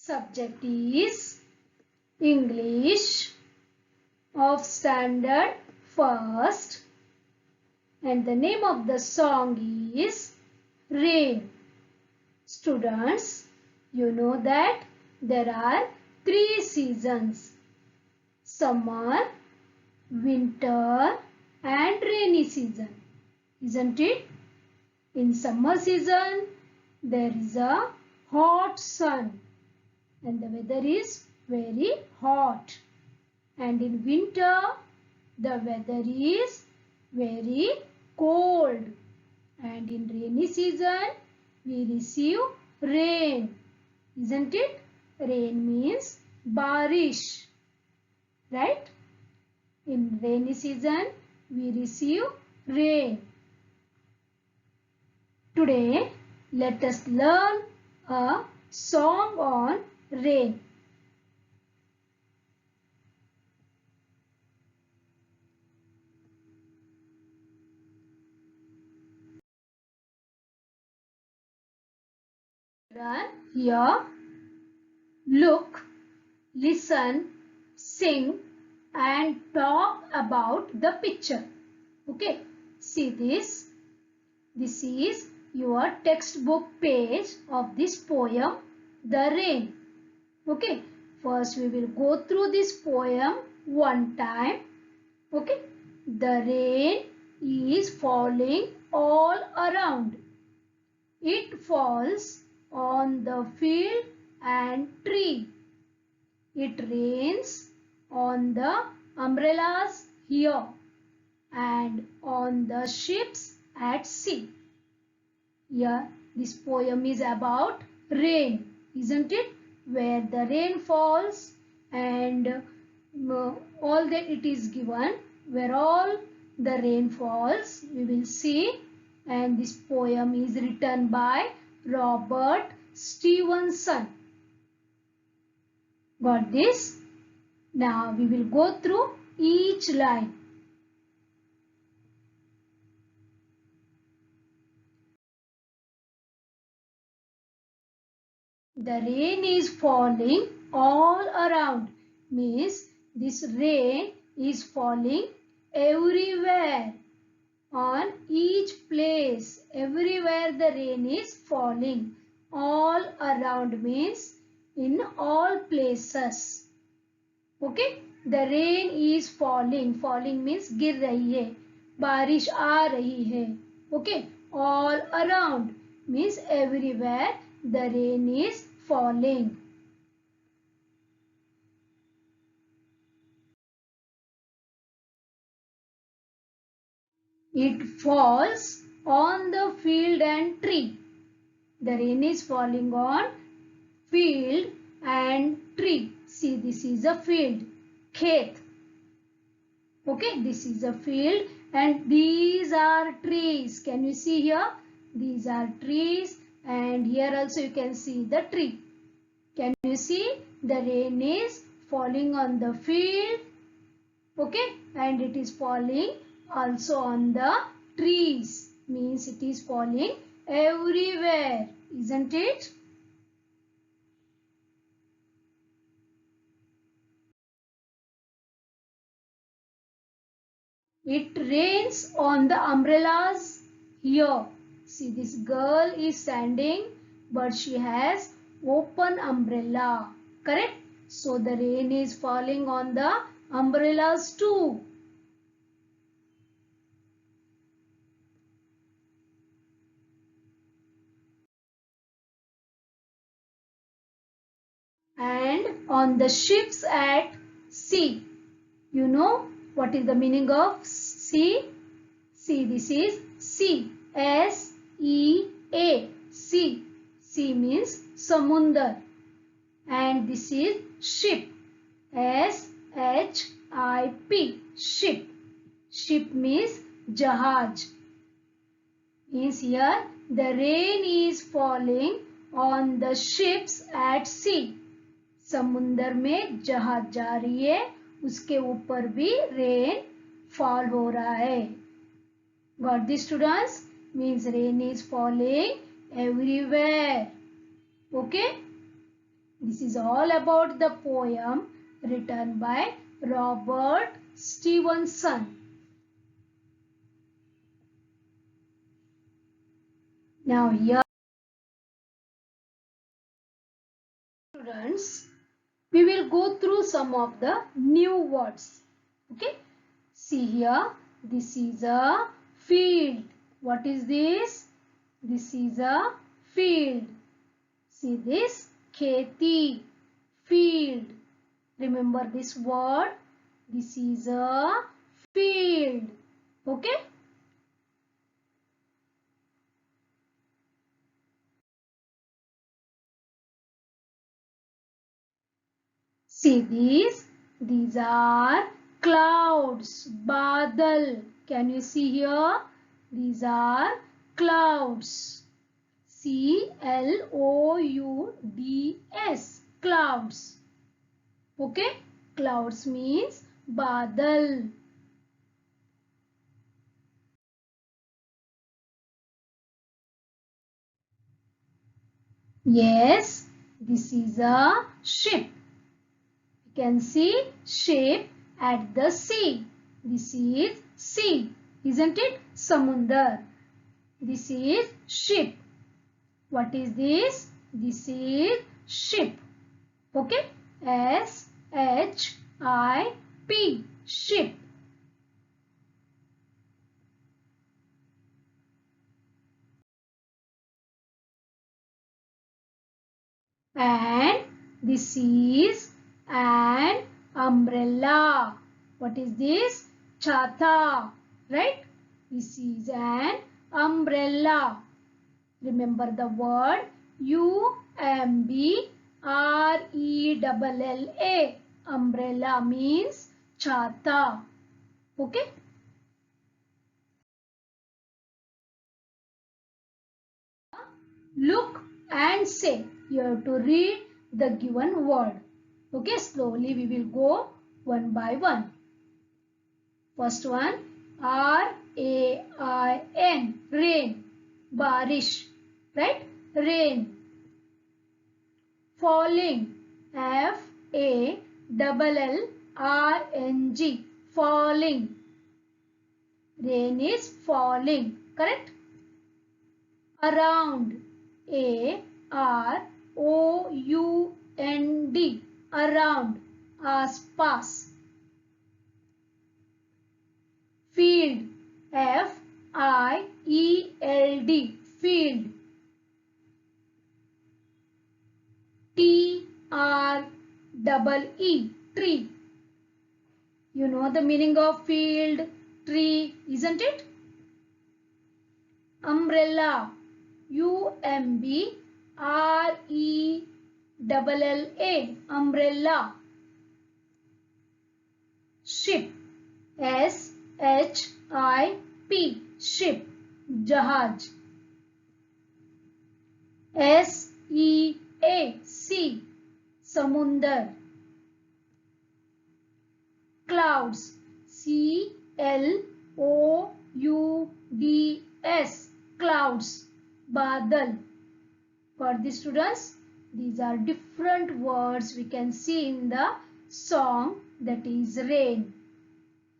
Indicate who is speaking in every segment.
Speaker 1: Subject is English of Standard First, and the name of the song is Rain. Students, you know that there are 3 seasons: summer, winter and rainy season, isn't it? In summer season, there is a hot sun and the weather is very hot. And in winter, the weather is very cold. And in rainy season, we receive rain, isn't it? Rain means barish, right? In rainy season, we receive rain. Today, let us learn a song on rain. Here, look, listen, sing and talk about the picture. Okay, see this. This is your textbook page of this poem, The Rain. Okay, first we will go through this poem one time. Okay, the rain is falling all around. It falls on the field and tree. It rains on the umbrellas here and on the ships at sea. Here, this poem is about rain, isn't it? Where the rain falls and all that it is given, where all the rain falls, we will see. And this poem is written by Robert Stevenson. Got this? Now we will go through each line. The rain is falling all around, means this rain is falling everywhere, on each place. Everywhere the rain is falling. All around means in all places. Okay, the rain is falling. Falling means गिर रही है, बारिश आ रही है. Okay, all around means everywhere the rain is falling. It falls on the field and tree. The rain is falling on field and tree. See, this is a field, khet. Okay, this is a field and these are trees. Can you see here? These are trees and here also you can see the tree. Can you see? The rain is falling on the field. Okay, and it is falling also on the trees. Means it is falling everywhere, isn't it? It rains on the umbrellas here. See, this girl is standing but she has open umbrella. Correct? So the rain is falling on the umbrellas too. And on the ships at sea. You know what is the meaning of sea? Sea, this is sea. S-E-A. Sea. Sea means samundar. And this is ship. S-H-I-P. Ship. Ship means jahaj. Means here the rain is falling on the ships at sea. समुंदर में जहाज जा रही है, उसके ऊपर भी rain fall हो रहा है. Got this, students? Means rain is falling everywhere. Okay. This is all about the poem written by Robert Stevenson. Now here, students, we will go through some of the new words. Okay. See here, this is a field. What is this? This is a field. See this, kheti, field. Remember this word. This is a field. Okay. See these are clouds, badal. Can you see here? These are clouds. C-L-O-U-D-S, clouds. Okay, clouds means badal. Yes, this is a ship. You can see ship at the sea. This is sea, isn't it? Samundar. This is ship. What is this? This is ship. Okay, S-H-I-P, ship. And this is an umbrella. What is this? Chata, right? This is an umbrella. Remember the word U-M-B-R-E-L-L-A. Umbrella means chata. Okay. Look and say. You have to read the given word. Okay, slowly we will go one by one. First one, R-A-I-N, rain, barish, right? Rain. Falling, F-A-L-L-R-N-G, falling. Rain is falling, correct? Around, A-R-O-U-N-D, around, आसपास. Field, F-I-E-L-D, field. T-R-E-E, tree. You know the meaning of field, tree, isn't it? Umbrella, U-M-B-R-E-L-L-A, umbrella. Ship, S-H-I-P, ship, jahaj. S-E-A, sea, samundar. Clouds, C-L-O-U-D-S, clouds, badal. For the students, these are different words we can see in the song, that is rain.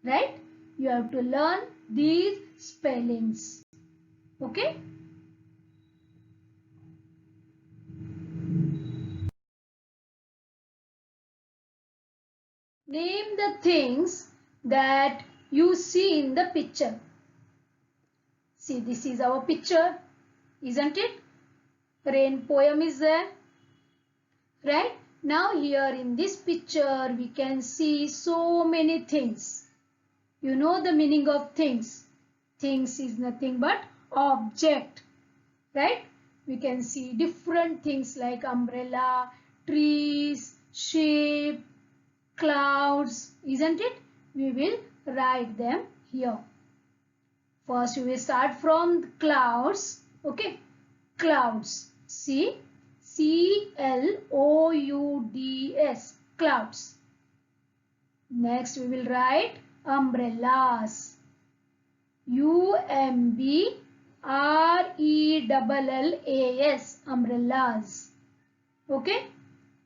Speaker 1: Right? You have to learn these spellings. Okay? Name the things that you see in the picture. See, this is our picture, isn't it? Rain poem is there. Right? Now here in this picture we can see so many things. You know the meaning of things. Things is nothing but object. Right? We can see different things like umbrella, trees, sheep, clouds, isn't it? We will write them here. First we will start from clouds. Okay, clouds. See, C-L-O-U-D-S, clouds. Next we will write umbrellas. U-M-B-R-E-L-L-A-S, umbrellas. Okay.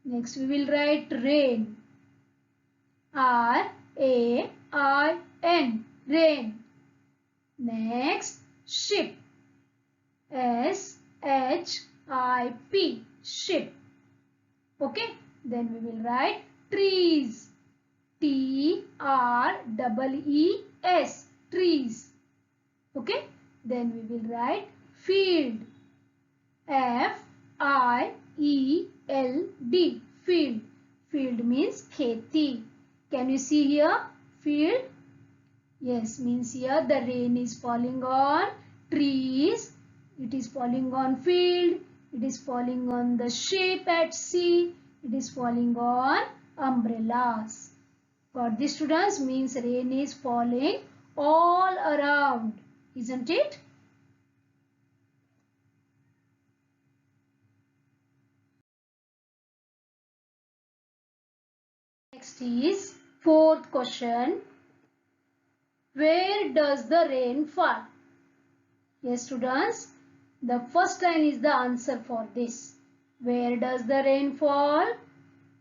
Speaker 1: Next we will write rain. R-A-I-N. Rain. Next ship. S-H-I-P. Ship. Okay. Then we will write trees. T-R-E-E-S. Trees. Okay. Then we will write field. F-I-E-L-D. Field. Field means kheti. Can you see here? Field. Yes, means here the rain is falling on trees. It is falling on field. It is falling on the ship at sea. It is falling on umbrellas. Got this, students? Means rain is falling all around. Isn't it? Next is fourth question. Where does the rain fall? Yes, students. The first line is the answer for this. Where does the rain fall?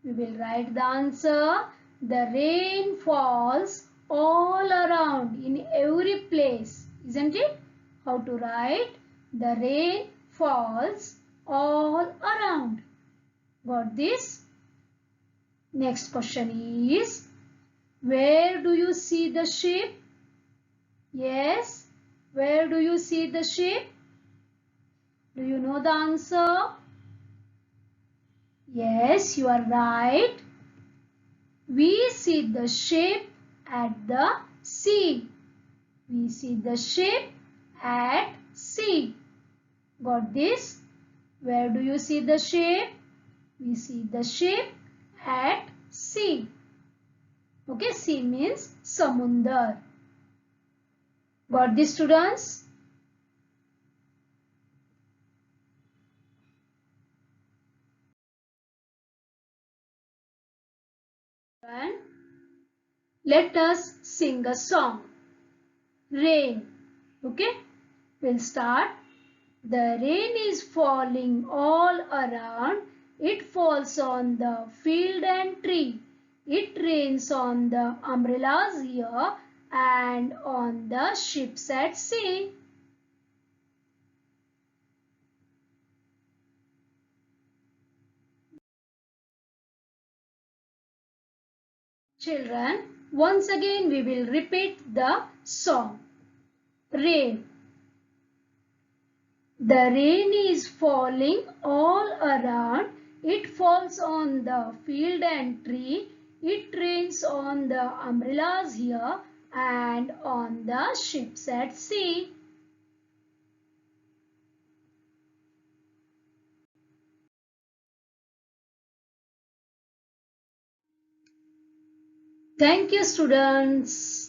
Speaker 1: We will write the answer. The rain falls all around in every place. Isn't it? How to write? The rain falls all around. Got this? Next question is, where do you see the sheep? Yes. Where do you see the sheep? Do you know the answer? Yes, you are right. We see the sheep at the sea. We see the sheep at sea. Got this? Where do you see the sheep? We see the sheep at sea. Okay, sea means samundar. Got this, students? And let us sing a song. Rain. Okay, we'll start. The rain is falling all around. It falls on the field and tree. It rains on the umbrellas here and on the ships at sea. Children, once again we will repeat the song. Rain. The rain is falling all around. It falls on the field and tree. It rains on the umbrellas here and on the ships at sea. Thank you, students.